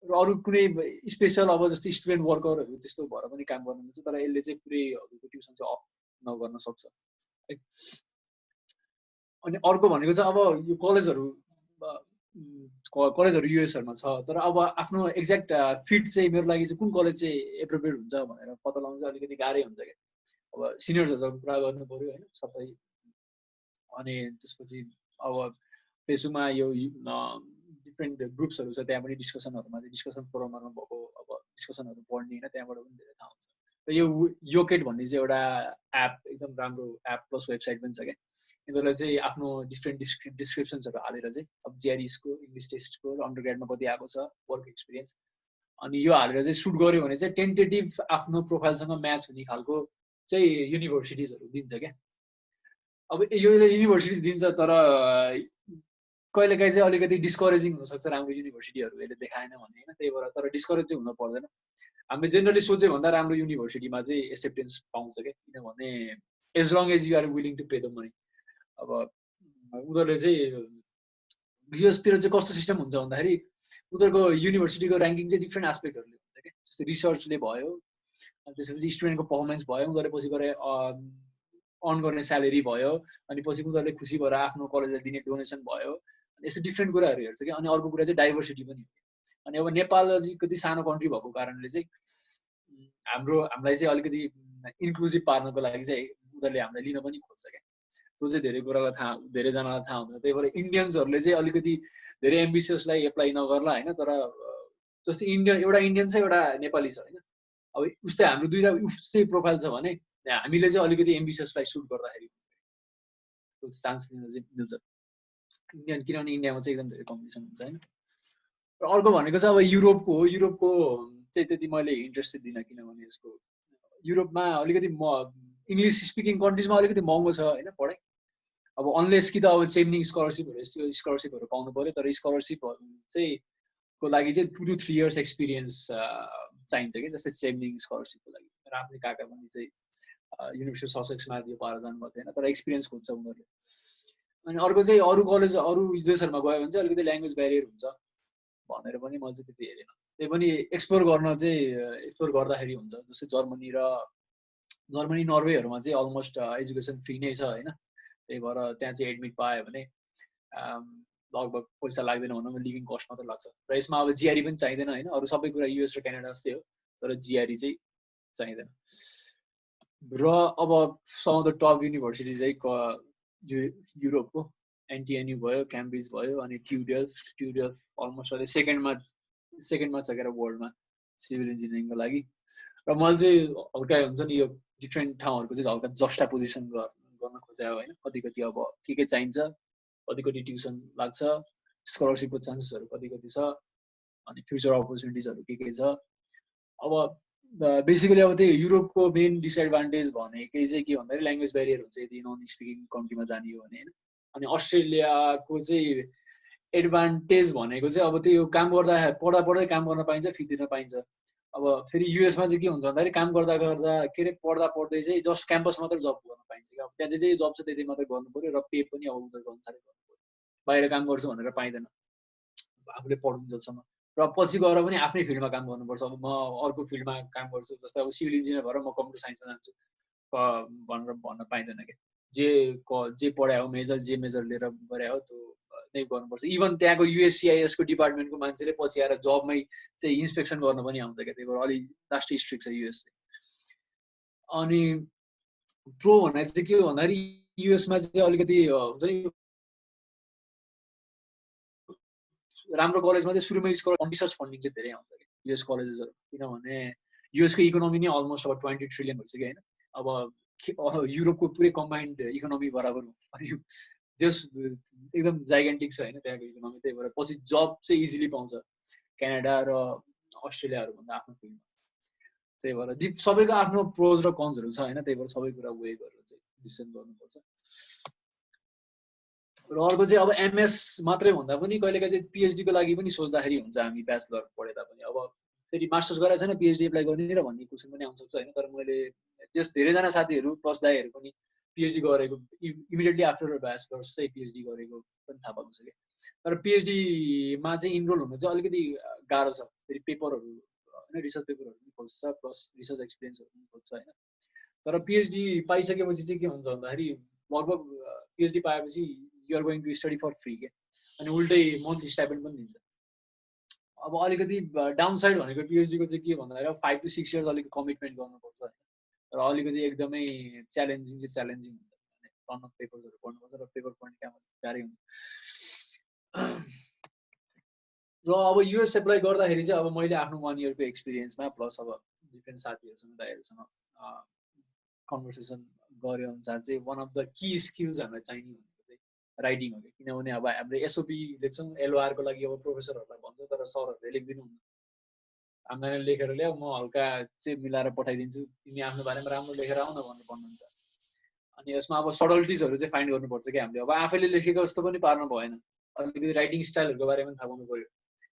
र अरू कुनै स्पेसल अब जस्तै स्टुडेन्ट वर्करहरू त्यस्तो भएर पनि काम गर्नुहुन्छ। तर यसले चाहिँ पुरै हजुरको ट्युसन चाहिँ अफ नगर्न सक्छ। अनि अर्को भनेको चाहिँ अब यो कलेजहरू युएसहरूमा छ, तर अब आफ्नो एक्ज्याक्ट फिट चाहिँ मेरो लागि चाहिँ कुन कलेज चाहिँ एप्रोप्रिएट हुन्छ भनेर पत्ता लगाउनु चाहिँ अलिकति गाह्रै हुन्छ क्या। अब सिनियर्सहरूसँग कुरा गर्नु पऱ्यो होइन सबै। अनि त्यसपछि अब फेसबुकमा यो डिफ्रेन्ट ग्रुप्सहरू छ, त्यहाँ पनि डिस्कसनहरूमा चाहिँ डिस्कसन फोरमहरूमा भएको अब डिस्कसनहरू पढ्ने होइन, त्यहाँबाट पनि धेरै थाहा हुन्छ। र यो योकेट भन्ने चाहिँ एउटा एप, एकदम राम्रो एप प्लस वेबसाइट पनि छ क्या। यिनीहरूलाई चाहिँ आफ्नो डिफ्रेन्ट डिस्क्रिप्सन्सहरू हालेर चाहिँ अब जिआरइसको इङ्ग्लिस टेस्टको र अन्डरग्रेडमा कति आएको छ वर्क एक्सपिरियन्स, अनि यो हालेर चाहिँ सुट गऱ्यो भने चाहिँ टेन्टेटिभ आफ्नो प्रोफाइलसँग म्याच हुने खालको चाहिँ युनिभर्सिटिजहरू दिन्छ क्या। अब यो युनिभर्सिटी दिन्छ तर कहिलेकाहीँ चाहिँ अलिकति डिस्करेजिङ हुनसक्छ राम्रो युनिभर्सिटीहरू यसले देखाएन भने होइन, त्यही भएर तर डिस्करेज चाहिँ हुन पर्दैन। हामीले जेनरली सोचे भन्दा राम्रो युनिभर्सिटीमा चाहिँ एक्सेप्टेन्स पाउँछ क्या, किनभने as long as you are willing to pay the money. अब उनीहरूले चाहिँ युएसतिर चाहिँ कस्तो सिस्टम हुन्छ भन्दाखेरि उनीहरूको युनिभर्सिटीको ऱ्याङ्किङ चाहिँ डिफ्रेन्ट एस्पेक्टहरूले हुन्छ क्या, जस्तै रिसर्चले भयो, अनि त्यसपछि स्टुडेन्टको पर्फर्मेन्स भयो, उनीहरूले पछि गएर अर्न गर्ने स्यालेरी भयो, अनि पछि उनीहरूले खुसी भएर आफ्नो कलेजलाई दिने डोनेसन भयो, यस्तो डिफ्रेन्ट कुराहरू हेर्छ क्या। अनि अर्को कुरा चाहिँ डाइभर्सिटी पनि हो। अनि अब नेपाल चाहिँ कति सानो कन्ट्री भएको कारणले चाहिँ हामीलाई चाहिँ अलिकति इन्क्लुजिभ पार्नको लागि चाहिँ उनीहरूले हामीलाई लिन पनि खोज्छ क्या, त्यो चाहिँ धेरैजनालाई थाहा हुँदैन। त्यही भएर इन्डियन्सहरूले चाहिँ अलिकति धेरै एम्बिसियसलाई एप्लाई नगर्ला होइन, तर जस्तै एउटा इन्डियन छ एउटा नेपाली छ होइन, अब उस्तै हाम्रो दुईवटा उस्तै प्रोफाइल छ भने हामीले चाहिँ अलिकति एम्बिसियसलाई सुट गर्दाखेरि त्यो चान्स लिन चाहिँ मिल्छ इन्डियन, किनभने इन्डियामा चाहिँ एकदम धेरै कम्पिटिसन हुन्छ होइन। र अर्को भनेको चाहिँ अब युरोपको चाहिँ त्यति मैले इन्ट्रेस्टेड दिनँ, किनभने यसको युरोपमा अलिकति इङ्ग्लिस स्पिकिङ कन्ट्रिजमा अलिकति महँगो छ होइन पढाइ। अब अनलेस कि त अब चेम्निङ स्कलरसिपहरू पाउनु पऱ्यो, तर स्कलरसिपहरू चाहिँ को लागि चाहिँ 2 to 3 years एक्सपिरियन्स चाहिन्छ कि, जस्तै चेम्निङ स्कलरसिपको लागि। र आफ्नै काका पनि चाहिँ युनिभर्सिटी ससेक्समा त्यो पाएर जानुभएको थिएन, तर एक्सपिरियन्स खोज्छ उनीहरूले। अनि अर्को चाहिँ अरू कलेज अरू देशहरूमा गयो भने चाहिँ अलिकति ल्याङ्ग्वेज ब्यारियर हुन्छ भनेर पनि मैले चाहिँ त्यति हेरेन। त्यही पनि एक्सप्लोर गर्दाखेरि हुन्छ, जस्तै जर्मनी नर्वेहरूमा चाहिँ अलमोस्ट एजुकेसन फ्री नै छ होइन, त्यही भएर त्यहाँ चाहिँ एडमिट पायो भने लगभग पैसा लाग्दैन भनौँ, लिभिङ कस्ट मात्र लाग्छ। र यसमा अब जिआरई पनि चाहिँदैन होइन, अरू सबै कुरा युएस र क्यानाडा जस्तै हो, तर जिआरई चाहिँ चाहिँदैन। र अब some of the top university चाहिँ युरोपको एनटिएनयू भयो, क्याम्ब्रिज भयो, अनि ट्युडेल्फ अलमोस्ट अहिले सेकेन्डमा छ क्या वर्ल्डमा सिभिल इन्जिनियरिङको लागि। र मैले चाहिँ हल्का हुन्छ नि यो डिफ्रेन्ट ठाउँहरूको चाहिँ हल्का जस्टा पोजिसन गर्न खोजेँ होइन, कति अब के चाहिन्छ, कति ट्युसन लाग्छ, स्कलरसिपको चान्सेसहरू कति छ, अनि फ्युचर अपर्च्युनिटिजहरू के छ। अब बेसिकली अब त्यही युरोपको मेन डिसएडभान्टेज भनेकै चाहिँ के भन्दाखेरि ल्याङ्ग्वेज ब्यारियर हुन्छ यदि नन स्पिकिङ कन्ट्रीमा जाने हो भने होइन। अनि अस्ट्रेलियाको चाहिँ एडभान्टेज भनेको चाहिँ अब त्यो काम गर्दा पढ्दै काम गर्न पाइन्छ, फी तिर्न पाइन्छ। अब फेरि युएसमा चाहिँ के हुन्छ भन्दाखेरि काम गर्दा के अरे पढ्दै चाहिँ जस्ट क्याम्पस मात्र जब गर्न पाइन्छ क्या। अब त्यहाँ चाहिँ जब छ त्यति मात्रै गर्नु पऱ्यो, र पे पनि अब उनीहरूको अनुसारै गर्नु पऱ्यो, बाहिर काम गर्छु भनेर पाइँदैन आफूले पढ्नु जसम्म। र पछि गएर पनि आफ्नै फिल्डमा काम गर्नुपर्छ। अब म अर्को फिल्डमा काम गर्छु, जस्तै अब सिभिल इन्जिनियर भएर म कम्प्युटर साइन्समा जान्छु भनेर भन्न पाइँदैन क्या। जे पढायो जे मेजर लिएर गरे हो त्यो नै गर्नुपर्छ। इभन त्यहाँको युएससिआइएसको डिपार्टमेन्टको मान्छेले पछि आएर जबमै चाहिँ इन्सपेक्सन गर्न पनि आउँछ क्या, त्यही भएर अलिक लास्टै स्ट्रिक्ट छ युएस चाहिँ। अनि प्रो भनेर चाहिँ के हो भन्दाखेरि युएसमा चाहिँ अलिकति हुन्छ नि राम्रो कलेजमा चाहिँ सुरुमै रिसर्च फन्डिङ चाहिँ धेरै आउँछ क्या युएस कलेजेसहरू, किनभने युएसको इकोनोमी नै अलमोस्ट अब 20 ट्रिलियन भइसक्यो होइन। अब युरोपको पुरै कम्बाइन्ड इकोनोमी बराबर हो, अनि जस एकदम जाइगेन्टिक छ होइन त्यहाँको इकोनोमी। त्यही भएर पछि जब चाहिँ इजिली पाउँछ क्यानाडा र अस्ट्रेलियाहरूभन्दा आफ्नो फिल्डमा। त्यही भएर सबैको आफ्नो प्रोज र कन्सहरू छ होइन, त्यही भएर सबै कुरा वे गरेर चाहिँ डिसिसन गर्नुपर्छ। र अर्को चाहिँ अब एमएस मात्रै भन्दा पनि कहिलेकाहीँ चाहिँ पिएचडीको लागि पनि सोच्दाखेरि हुन्छ, हामी ब्याचलर पढे तापनि। अब फेरि मास्टर्स गरेर छैन पिएचडी एप्लाई गर्ने र भन्ने क्वेसन पनि आउन सक्छ होइन, तर मैले त्यस धेरैजना साथीहरू प्लस दाइहरू पनि पिएचडी गरेको इमिडिएटली आफ्टर ब्याचलर्स चाहिँ पिएचडी गरेको पनि थाहा पाएको छ क्या। तर पिएचडीमा चाहिँ इनरोल हुनु चाहिँ अलिकति गाह्रो छ, फेरि पेपरहरू होइन रिसर्च पेपरहरू पनि खोज्छ, प्लस रिसर्च एक्सपिरियन्सहरू पनि खोज्छ होइन। तर पिएचडी पाइसकेपछि चाहिँ के हुन्छ भन्दाखेरि लगभग पिएचडी पाएपछि you are going to study for free के, अनि उल्टै मन्थली स्टाइपेन्ड पनि दिन्छ। अब अलिकति डाउन साइड भनेको पिएचडीको चाहिँ के भन्दाखेरि 5 to 6 years अलिकति कमिटमेन्ट गर्नुपर्छ होइन, र अलिकति एकदमै च्यालेन्जिङ हुन्छ, टन अफ पेपरहरू पढ्नुपर्छ र पेपर पढ्ने काम गाह्रै हुन्छ। र अब युएस एप्लाई गर्दाखेरि चाहिँ अब मैले आफ्नो 1 yearको एक्सपिरियन्समा प्लस अब डिफ्रेन्ट साथीहरूसँग दाइहरूसँग कन्भर्सेसन गरे अनुसार चाहिँ one of the key skills हामीलाई चाहिने भनेको चाहिँ राइटिङ हो कि, किनभने अब हामीले एसओपी लेख्छौँ एलओआरको लागि, अब प्रोफेसरहरूलाई भन्छ तर सरहरूले लेखिदिनुहुन्न, हामीलाई लेखेर ल्याऊ म हल्का चाहिँ मिलाएर पठाइदिन्छु, तिमी आफ्नो बारेमा राम्रो लेखेर आऊ न भनेर भन्नुहुन्छ। अनि यसमा अब सडल्टिजहरू चाहिँ फाइन्ड गर्नुपर्छ कि हामीले, अब आफैले लेखेको जस्तो पनि पार्नु भएन, अलिकति राइटिङ स्टाइलहरूको बारेमा थाहा पाउनु पऱ्यो,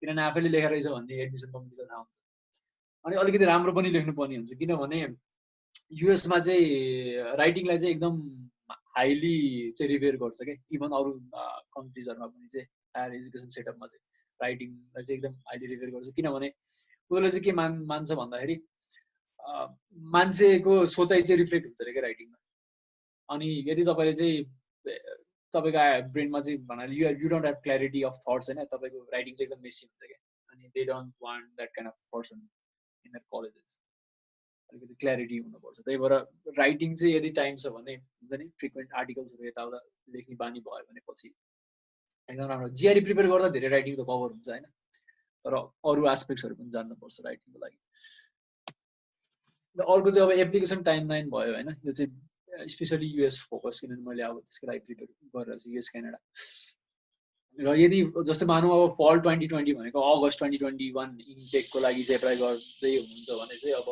किनभने आफैले लेखेर रहेछ भन्ने एडमिसन कमिटीलाई थाहा हुन्छ। अनि अलिकति राम्रो पनि लेख्नुपर्ने हुन्छ, किनभने युएसमा चाहिँ राइटिङलाई चाहिँ एकदम हाइली चाहिँ रिभेयर गर्छ क्या। इभन अरू कन्ट्रिजहरूमा पनि चाहिँ हायर एजुकेसन सेटअपमा चाहिँ राइटिङलाई चाहिँ एकदम हाइली रिभेयर गर्छ, किनभने उनीहरूले चाहिँ के मान्छ भन्दाखेरि मान्छेको सोचाइ चाहिँ रिफ्लेक्ट हुन्छ अरे क्या राइटिङमा। अनि यदि तपाईँले चाहिँ तपाईँको ब्रेनमा चाहिँ भन्नाले you don't have clarity of thoughts होइन, तपाईँको राइटिङ चाहिँ एकदम मेसी हुन्छ क्या। अनि they don't want that kind of person in their colleges. अलिकति क्ल्यारिटी हुनुपर्छ। त्यही भएर राइटिङ चाहिँ यदि टाइम छ भने हुन्छ नि, फ्रिक्वेन्ट आर्टिकल्सहरू यताउता लेख्ने बानी भयो भने पछि एकदम राम्रो। जिआरई प्रिपेयर गर्दा धेरै राइटिङ त कभर हुन्छ होइन, तर अरू एस्पेक्ट्सहरू पनि जान्नुपर्छ राइटिङको लागि। अर्को चाहिँ अब एप्लिकेसन टाइमलाइन भयो होइन, यो चाहिँ स्पेसली युएस फोकस, किनभने मैले अब त्यसको लागि प्रिपेयर गरेर चाहिँ युएस क्यानाडा। र यदि जस्तै मानौँ अब फल 2020 भनेको अगस्त 2021 इन्टेकको लागि चाहिँ एप्लाई गर्दै हुनुहुन्छ भने चाहिँ अब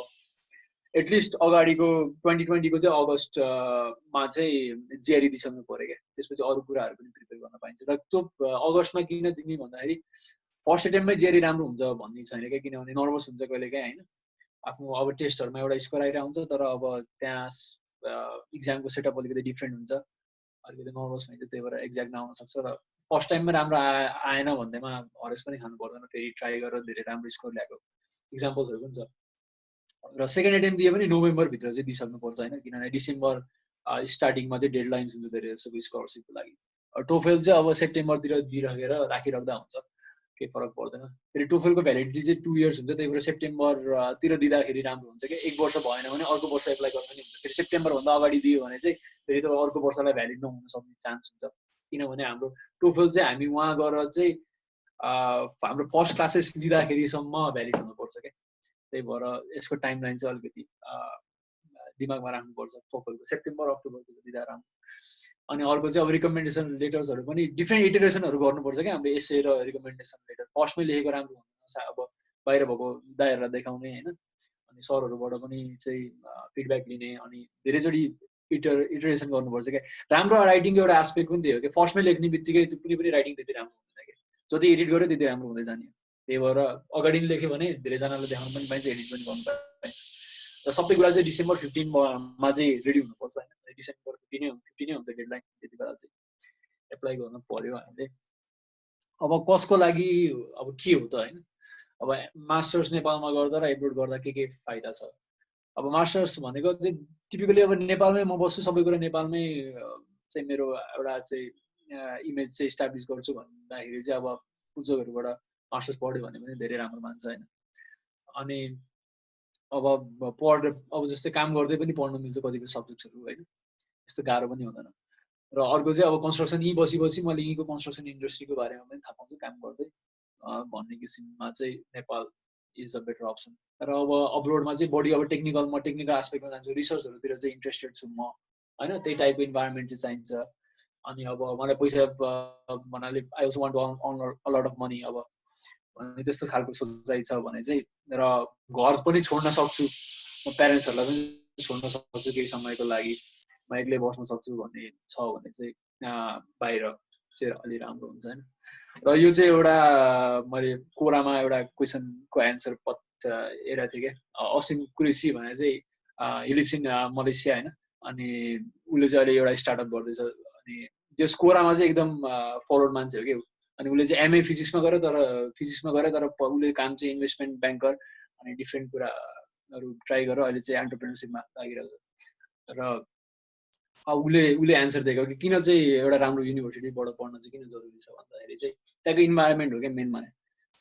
एटलिस्ट अगाडिको 2020 को चाहिँ अगस्तमा चाहिँ जिआरई दिइसक्नु पऱ्यो क्या। त्यसपछि अरू कुराहरू पनि प्रिपेयर गर्न पाइन्छ। र त्यो अगस्तमा किन दिने भन्दाखेरि फर्स्ट एटेम्पमै जिआरई राम्रो हुन्छ भन्ने छैन क्या, किनभने नर्भस हुन्छ कहिले काहीँ होइन। आफ्नो अब टेस्टहरूमा एउटा स्कोर आइरहेको हुन्छ, तर अब त्यहाँ इक्जामको सेटअप अलिकति डिफ्रेन्ट हुन्छ, अलिकति नर्भस हुन्छ, त्यही भएर एक्ज्याक्ट नआउन सक्छ। र फर्स्ट टाइममा राम्रो आएन भन्दैमा हरेस पनि खानु पर्दैन, फेरि ट्राई गरेर धेरै राम्रो स्कोर ल्याएको इक्जाम्पल्सहरू पनि छ। र सेकेन्ड एटेम्प दिए पनि नोभेम्बरभित्र चाहिँ दिइसक्नुपर्छ होइन, किनभने डिसेम्बर स्टार्टिङमा चाहिँ डेडलाइन्स हुन्छ धेरै जस्तो स्कलरसिपको लागि। टोफेल चाहिँ अब सेप्टेम्बरतिर दिइराखेर राखिराख्दा हुन्छ, केही फरक पर्दैन। फेरि टोफेलको भ्यालिडिटी चाहिँ 2 इयर्स हुन्छ, त्यही भएर सेप्टेम्बरतिर दिँदाखेरि राम्रो हुन्छ कि 1 वर्ष भएन भने अर्को वर्ष एप्लाई गर्नु नि हुन्छ। फेरि सेप्टेम्बरभन्दा अगाडि दियो भने चाहिँ फेरि त अर्को वर्षलाई भ्यालिड नहुन सक्ने चान्स हुन्छ, किनभने हाम्रो टोफेल चाहिँ हामी उहाँ गएर चाहिँ हाम्रो फर्स्ट क्लासेस लिँदाखेरिसम्म भ्यालिड हुनुपर्छ क्या। त्यही भएर यसको टाइमलाइन चाहिँ अलिकति दिमागमा राख्नुपर्छ, टोफेलको सेप्टेम्बर अक्टोबरतिर दिँदा राम्रो। अनि अर्को चाहिँ अब रिकमेन्डेसन लेटर्सहरू पनि डिफ्रेन्ट इटरेसनहरू गर्नुपर्छ क्या। हाम्रो एसे र रिकमेन्डेसन लेटर फर्स्टमै लेखेको राम्रो हुँदैन, अब बाहिर भएको दाइहरूलाई देखाउने होइन, अनि सरहरूबाट पनि चाहिँ फिडब्याक लिने, अनि धेरैचोटि इटरेसन गर्नुपर्छ क्या। राम्रो राइटिङको एउटा एस्पेक्ट पनि त्यही हो कि फर्स्टमै लेख्ने बित्तिकै त्यो कुनै पनि राइटिङ त्यति राम्रो हुँदैन क्या, जति एडिट गर्यो त्यति राम्रो हुँदै जाने। त्यही भएर अगाडि नै लेख्यो भने धेरैजनाले देखाउनु पनि पाइन्छ, एडिट पनि गर्नु पाइन्छ। र सबै कुरा चाहिँ डिसेम्बर 15मा चाहिँ रेडी हुनुपर्छ होइन, डिसेम्बर 15 हुन्छ डेडलाइन, त्यति बेला चाहिँ एप्लाई गर्नु पर्यो हामीले। अब कसको लागि अब के हो त होइन, अब मास्टर्स नेपालमा गर्दा र एब्रोड गर्दा के फाइदा छ। अब मास्टर्स भनेको चाहिँ टिपिकली अब नेपालमै म बस्छु, सबै कुरा नेपालमै चाहिँ मेरो एउटा चाहिँ इमेज चाहिँ इस्टाब्लिस गर्छु भन्दाखेरि चाहिँ अब पुस्तकहरूबाट मास्टर्स पढ्यो भने पनि धेरै राम्रो मान्छ होइन। अनि अब अब जस्तै काम गर्दै पनि पढ्नु मिल्छ कतिपय सब्जेक्ट्सहरू होइन, यस्तो गाह्रो पनि हुँदैन। र अर्को चाहिँ अब कन्स्ट्रक्सन यहीँ बसी मैले यहीँको कन्स्ट्रक्सन इन्डस्ट्रीको बारेमा पनि थाहा पाउँछु काम गर्दै भन्ने किसिममा चाहिँ Nepal is a better option. र अब अब्रोडमा चाहिँ बढी अब टेक्निकल एस्पेक्टमा जान्छु, रिसर्चहरूतिर चाहिँ इन्ट्रेस्टेड छु म होइन, त्यही टाइपको इन्भाइरोमेन्ट चाहिँ चाहिन्छ। अनि अब मलाई पैसा भन्नाले I also want to earn a lot of money, अब त्यस्तो खालको सोचाइ छ भने चाहिँ, र घर पनि छोड्न सक्छु, म प्यारेन्ट्सहरूलाई पनि छोड्न सक्छु केही समयको लागि, म एक्लै बस्न सक्छु भन्ने छ भने चाहिँ बाहिर चाहिँ अलि राम्रो हुन्छ होइन। र यो चाहिँ एउटा मैले कोरामा एउटा क्वेसनको एन्सर हेरेको थिएँ क्या, असिम कुरेसी भनेर चाहिँ हि लिभ्स इन मलेसिया होइन, अनि उसले चाहिँ अहिले एउटा स्टार्टअप गर्दैछ। अनि त्यो कोरामा चाहिँ एकदम फलोड मान्छे हो कि, अनि उसले चाहिँ एमए फिजिक्समा गऱ्यो, तर उसले काम चाहिँ इन्भेस्टमेन्ट ब्याङ्कर अनि डिफ्रेन्ट कुराहरू ट्राई गरेर अहिले चाहिँ एन्टरप्रेनरसिपमा लागिरहेको छ। र उसले एन्सर दिएको कि किन चाहिँ एउटा राम्रो युनिभर्सिटीबाट पढ्न चाहिँ किन जरुरी छ भन्दाखेरि चाहिँ त्यहाँको इन्भाइरोमेन्ट हो क्या मेन माने,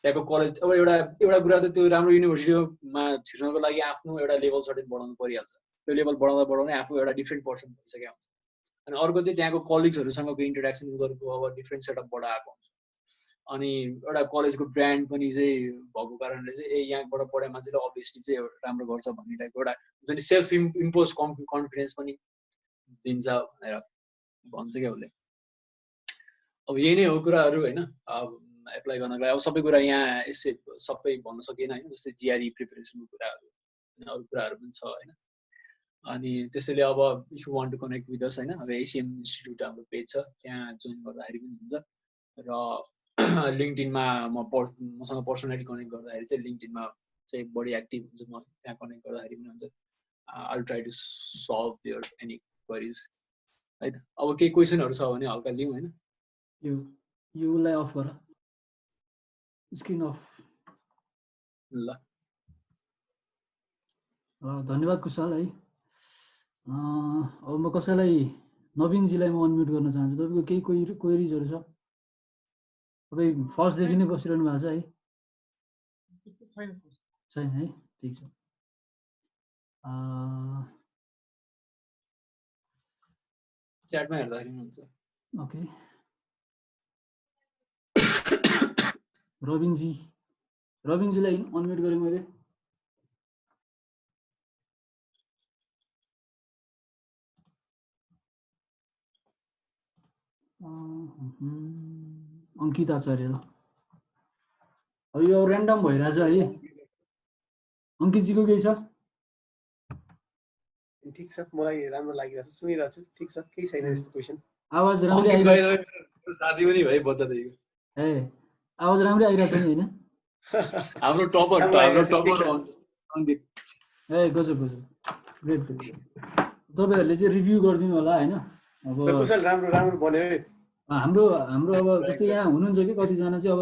त्यहाँको कलेज। अब एउटा कुरा त त्यो राम्रो युनिभर्सिटीमा छिर्नको लागि आफ्नो एउटा लेभल सर्टेन बढाउनु परिहाल्छ, त्यो लेभल बढाउँदै आफू एउटा डिफ्रेन्ट पर्सन भइसकेको हुन्छ। अनि अर्को चाहिँ त्यहाँको कलिग्सहरूसँगको इन्टरेक्सन उनीहरूको अब डिफ्रेन्ट सेटअपबाट आएको हुन्छ। अनि एउटा कलेजको ब्रान्ड पनि चाहिँ भएको कारणले चाहिँ यहाँबाट पढाइ मान्छेले अभियसली चाहिँ राम्रो गर्छ भन्ने टाइपको एउटा हुन्छ नि सेल्फ इम्पोज कन्फिडेन्स पनि दिन्छ भनेर भन्छ क्या उसले। अब यही नै हो कुराहरू होइन, अब एप्लाई गर्नको लागि अब सबै कुरा यहाँ यसै सबै भन्न सकिएन होइन, जस्तै जिआरई प्रिपरेसनको कुराहरू अनि अरू कुराहरू पनि छ होइन। अनि त्यसैले अब if you want to connect with us होइन, अब एसिएम इन्स्टिट्युट हाम्रो पेज छ, त्यहाँ जोइन गर्दाखेरि पनि हुन्छ। र लिङ्कडिनमा मसँग पर्सनली कनेक्ट गर्दाखेरि चाहिँ लिङ्कडिनमा चाहिँ बढी एक्टिभ हुन्छ म त्यहाँ कनेक्ट गर्दाखेरि पनि हुन्छ I will try to solve your any queries है त अब केही क्वेसनहरू छ भने हल्का लिउँ होइन योलाई अफ गर स्क्रिन अफ ल धन्यवाद कुशल है अब म कसैलाई नवीनजीलाई म अनम्युट गर्न चाहन्छु तपाईँको केही क्वेरिजहरू छ तपाईँ फर्स्टदेखि नै बसिरहनु भएको छ है छैन है ठिक छ च्याटमा हेर्दाखेरि हुन्छ ओके रविनजीलाई अनम्युट गरेँ मैले अङ्कित आचार्य अब यो ऱ्यान्डम भइरहेछ है अङ्कितजीको केही छ ठिक छ मलाई राम्रो लागिरहेछ सुनिरहेको छु ठिक छ केही छैन यस्तो क्वेसन आवाज राम्रै आइरहेको साथी पनि भाइ बच्चादेखिको ए आवाज राम्रै आइरहेछ नि होइन हाम्रो टपर अङ्कित ए गजब गजब ग्रेट तपाईँहरूले चाहिँ रिभ्यू गरिदिनु होला होइन अब कुशल राम्रो बन्यो है हाम्रो अब जस्तै यहाँ हुनुहुन्छ कि कतिजना चाहिँ अब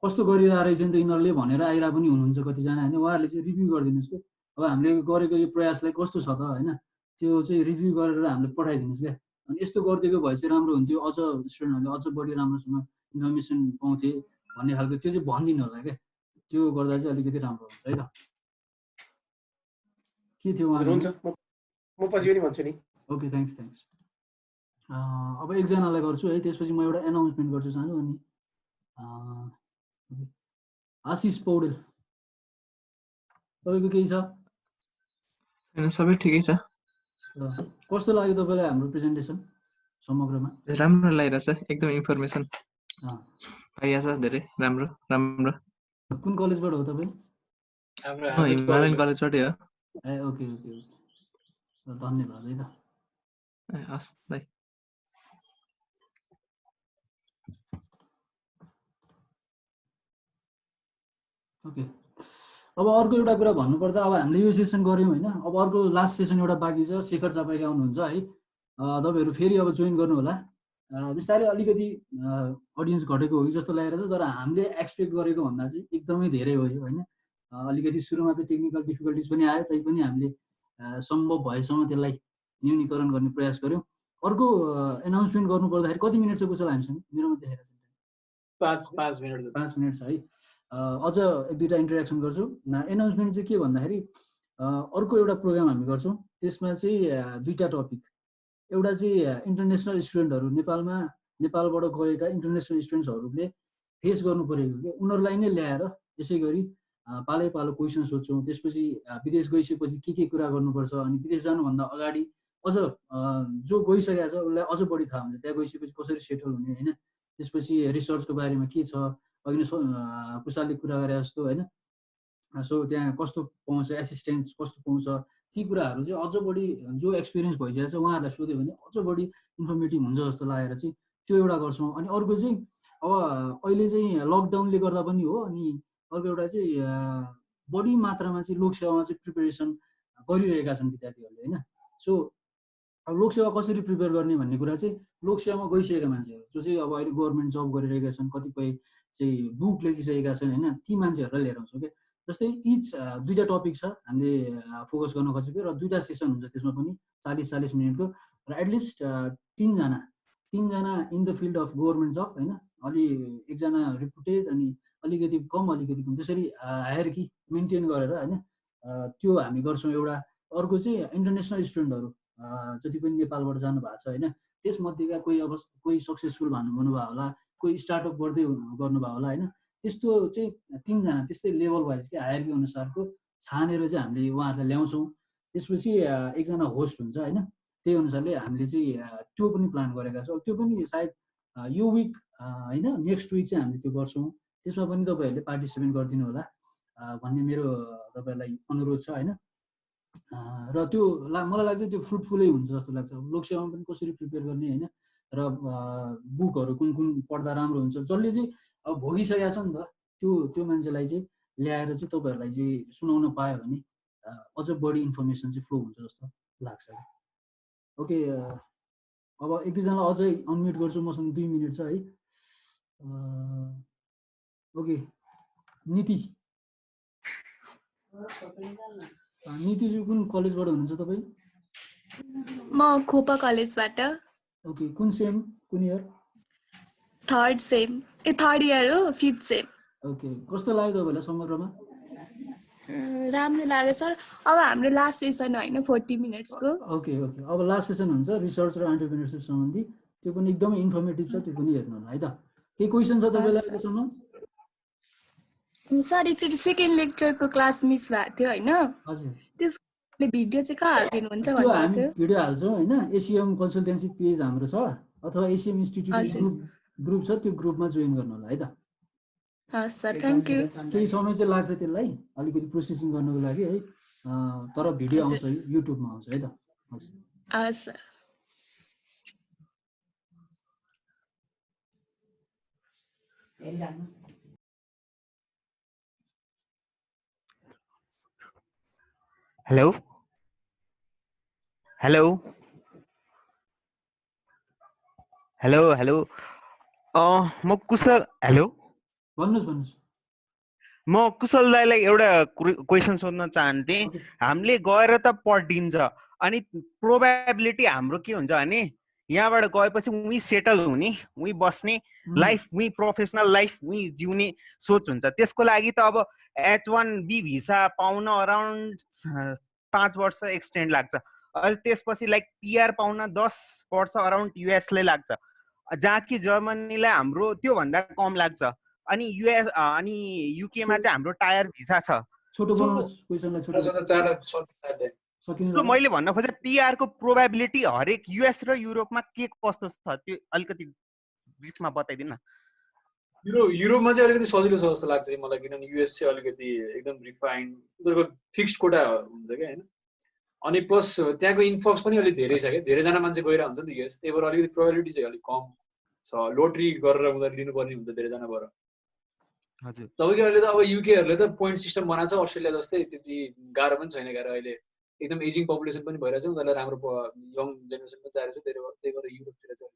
कस्तो गरिरहेको रहेछ नि त यिनीहरूले भनेर आइरहेको पनि हुनुहुन्छ कतिजना होइन उहाँहरूले चाहिँ रिभ्यू गरिदिनुहोस् कि अब हामीले गरेको यो प्रयासलाई कस्तो छ त होइन त्यो चाहिँ रिभ्यू गरेर हामीले पठाइदिनुहोस् क्या अनि यस्तो गरिदिएको भए चाहिँ राम्रो हुन्थ्यो अझ स्टुडेन्टहरूले अझ बढी राम्रोसँग इन्फर्मेसन पाउँथे भन्ने खालको त्यो चाहिँ भनिदिनु होला क्या त्यो गर्दा चाहिँ अलिकति राम्रो हुन्छ है त के थियो हुन्छ म पछि पनि भन्छु नि ओके थ्याङ्क्स अब एकजनालाई गर्छु है त्यसपछि म एउटा एनाउन्समेन्ट गर्छु सानो अनि आशिष पौडेल तपाईँको केही छ सबै ठिकै छ कस्तो लाग्यो तपाईँलाई हाम्रो प्रेजेन्टेसन समग्रमा राम्रो लागिरहेछ एकदम इन्फर्मेसन पाइएको छ धेरै राम्रो कुन कलेजबाट हो तपाईँ हिमालयन कलेजबाटै हो ए ओके धन्यवाद है त हस् दाइ ओके अब अर्को एउटा कुरा भन्नुपर्दा अब हामीले यो सेसन गऱ्यौँ होइन अब अर्को लास्ट सेसन एउटा बाँकी छ शेखर चापाई आउनुहुन्छ है तपाईँहरू फेरि अब जोइन गर्नु होला बिस्तारै अलिकति अडियन्स घटेको हो कि जस्तो लागेको छ तर हामीले एक्सपेक्ट गरेको भन्दा चाहिँ एकदमै धेरै हो यो होइन अलिकति सुरुमा त टेक्निकल डिफिकल्टिज पनि आयो तैपनि हामीले सम्भव भएसम्म त्यसलाई न्यूनीकरण गर्ने प्रयास गऱ्यौँ अर्को एनाउन्समेन्ट गर्नु पर्दाखेरि कति मिनट चाहिँ कुशल हामीसँग मेरोमा देखेर छ 5 मिनट छ है अझ एक दुईवटा इन्ट्रोडक्सन गर्छु एनाउन्समेन्ट चाहिँ के भन्दाखेरि अर्को एउटा प्रोग्राम हामी गर्छौँ त्यसमा चाहिँ दुईवटा टपिक एउटा चाहिँ इन्टरनेसनल स्टुडेन्टहरू नेपालबाट गएका इन्टरनेसनल स्टुडेन्ट्सहरूले फेस गर्नु परेको कि उनीहरूलाई नै ल्याएर यसै गरी पालै पालो क्वेसन सोध्छौँ त्यसपछि विदेश गइसकेपछि के कुरा गर्नुपर्छ अनि विदेश जानुभन्दा अगाडि अझ जो गइसकेको छ उसलाई अझ बढी थाहा हुन्छ त्यहाँ गइसकेपछि कसरी सेटल हुने होइन त्यसपछि रिसर्चको बारेमा के छ अघि नै कुशालले कुरा गरे जस्तो होइन सो त्यहाँ कस्तो पाउँछ एसिस्टेन्ट कस्तो पाउँछ ती कुराहरू चाहिँ अझ बढी जो एक्सपिरियन्स भइसकेको छ उहाँहरूलाई सोध्यो भने अझ बढी इन्फर्मेटिभ हुन्छ जस्तो लागेर चाहिँ त्यो एउटा गर्छौँ अनि अर्को चाहिँ अब अहिले चाहिँ लकडाउनले गर्दा पनि हो अनि अर्को एउटा चाहिँ बढी मात्रामा चाहिँ लोकसेवामा चाहिँ प्रिपेरेसन गरिरहेका छन् विद्यार्थीहरूले होइन सो अब लोकसेवा कसरी प्रिपेयर गर्ने भन्ने कुरा चाहिँ लोकसेवामा गइसकेका मान्छेहरू जो चाहिँ अब अहिले गभर्मेन्ट जब गरिरहेका छन् कतिपय चाहिँ बुक लेखिसकेका छन् होइन ती मान्छेहरूलाई लिएर आउँछौँ क्या जस्तै इच दुईवटा टपिक छ हामीले फोकस गर्न खोजेको र दुईवटा सेसन हुन्छ त्यसमा पनि 40-40 मिनटको र एटलिस्ट तिनजना in the field of government जब होइन अलि एकजना रिपुटेड अनि अलिकति कम त्यसरी हायरकी मेन्टेन गरेर होइन त्यो हामी गर्छौँ एउटा अर्को चाहिँ इन्टरनेसनल स्टुडेन्टहरू जति पनि नेपालबाट जानु भएको छ होइन त्यसमध्येका कोही सक्सेसफुल हुनुभयो होला कोही स्टार्टअप गर्दै गर्नुभयो होला होइन त्यस्तो चाहिँ तिनजना त्यस्तै लेभल वाइज कि हायरकी अनुसारको छानेर चाहिँ हामीले उहाँहरूलाई ल्याउँछौँ त्यसपछि एकजना होस्ट हुन्छ होइन त्यही अनुसारले हामीले चाहिँ त्यो पनि प्लान गरेका छौँ त्यो पनि सायद यो विक होइन नेक्स्ट विक चाहिँ हामीले त्यो गर्छौँ त्यसमा पनि तपाईँहरूले पार्टिसिपेट गरिदिनु होला भन्ने मेरो तपाईँहरूलाई अनुरोध छ होइन र त्यो मलाई लाग्छ त्यो फ्रुटफुलै हुन्छ जस्तो लाग्छ लोकसेवामा पनि कसरी प्रिपेयर गर्ने होइन र बुकहरू कुन कुन पढ्दा राम्रो हुन्छ, जसले चाहिँ अब भोगिसकेको छ नि त त्यो मान्छेलाई चाहिँ ल्याएर चाहिँ तपाईँहरूलाई चाहिँ सुनाउन पायो भने अझ बढी इन्फर्मेसन चाहिँ फ्लो हुन्छ जस्तो लाग्छ। ओके, अब एक दुईजनालाई अझै अनम्युट गर्छु, मसँग 2 मिनट छ है। ओके, नीतिजी कुन कलेजबाट हुनुहुन्छ तपाईँ? म खोपा कलेजबाट। ओके, कुन सेम, कुन इयर? थर्ड इयर हो, 5th सेम। ओके, कस्तो लाग्यो तपाईँलाई समग्रमा? राम्रो लाग्यो सर। अब हाम्रो लास्ट सेसन होइन 40 मिनट्सको। ओके, अब लास्ट सेसन हुन्छ रिसर्च र एन्टरप्रेन्योरसिप सम्बन्धी, त्यो पनि एकदमै इन्फर्मेटिभ छ, त्यो पनि हेर्नु होला है त। केही क्वेसन छ तपाईँलाई अहिलेसम्म? सर एकचोटि सेकेन्ड लेक्चरको क्लास मिस भएको थियो होइन, हजुर, त्यसले भिडियो चाहिँ कहाँ हालिदिनुहुन्छ त्यो भन्नुभएको हामी थियो। भिडियो हाल्छौँ होइन, एसिएम कन्सल्टेन्सी पेज हाम्रो छ, अथवा एसिएम इन्स्टिट्युट ग्रुप छ, त्यो ग्रुपमा जोइन गर्नु होला है त। हस् सर, थ्याङ्क यू। केही समय चाहिँ लाग्छ त्यसलाई अलिकति प्रोसेसिङ गर्नुको लागि है, तर भिडियो आउँछ, युट्युबमा आउँछ है त। हस् sir. Hello hello hello hello म कुशल। हेलो, भन्नुहोस्। म कुशल दाईलाई एउटा क्वेसन सोध्न चाहन्थेँ। हामीले गएर त पढिन्छ, अनि प्रोबेबिलिटी हाम्रो के हुन्छ भने यहाँबाट गएपछि उही सेटल हुने, उही बस्ने लाइफ, उही प्रोफेसनल लाइफ उही जिउने सोच हुन्छ। त्यसको लागि त अब H1B भिसा पाउन अराउन्ड 5 वर्ष एक्सटेन्ड लाग्छ। अझ त्यसपछि लाइक PR पाउन 10 वर्ष अराउन्ड युएसले लाग्छ, जहाँ कि जर्मनीलाई हाम्रो त्योभन्दा कम लाग्छ। अनि युएस अनि युकेमा चाहिँ हाम्रो टायर भिसा छ। सो मैले भन्न खोजेँ PR को प्रोबेबिलिटी हरेक युएस र युरोपमा के कस्तो छ त्यो अलिकति ब्रिफमा बताइदिनु न। युरोपमा चाहिँ अलिकति सजिलो छ जस्तो लाग्छ मलाई, किनभने युएस चाहिँ अलिकति एकदम रिफाइन्ड, उनीहरूको फिक्स्ड कोटा हुन्छ क्या होइन। अनि प्लस त्यहाँको इन्फ्लक्स पनि अलिक धेरै छ क्या, धेरैजना मान्छे गइरहेको हुन्छ नि त युएस, त्यही भएर अलिकति प्रोबेबिलिटी चाहिँ अलिक कम छ। लोटरी गरेर उनीहरूले लिनुपर्ने हुन्छ धेरैजनाबाट। हजुर, तपाईँको अहिले त अब युकेहरूले त पोइन्ट सिस्टम बनाएको छ, अस्ट्रेलिया जस्तै त्यति गाह्रो पनि छैन गएर। अहिले एकदम एजिङ पपुलेसन पनि भइरहेछ, उनीहरूलाई राम्रो यङ जेनेरेसन पनि चाहिएको छ, त्यही भएर युरोपतिर चाहिँ